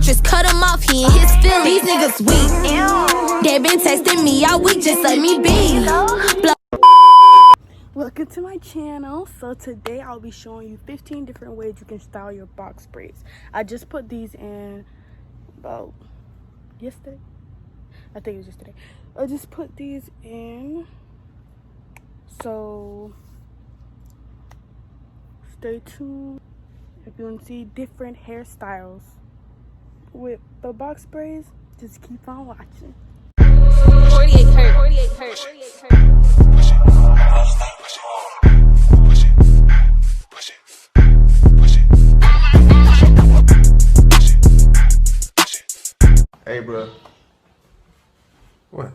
actress, cut him off, he in his feelings. These niggas weak. They been texting me all week, just let me be. Welcome to my channel. So today I'll be showing you 15 different ways you can style your box braids. I just put these in about yesterday. I think it was yesterday. I just put these in. So stay tuned if you want to see different hairstyles with the box braids. Just keep on watching. 48 hurt. 48 hurt. 48 hurt. Hey, bro. What?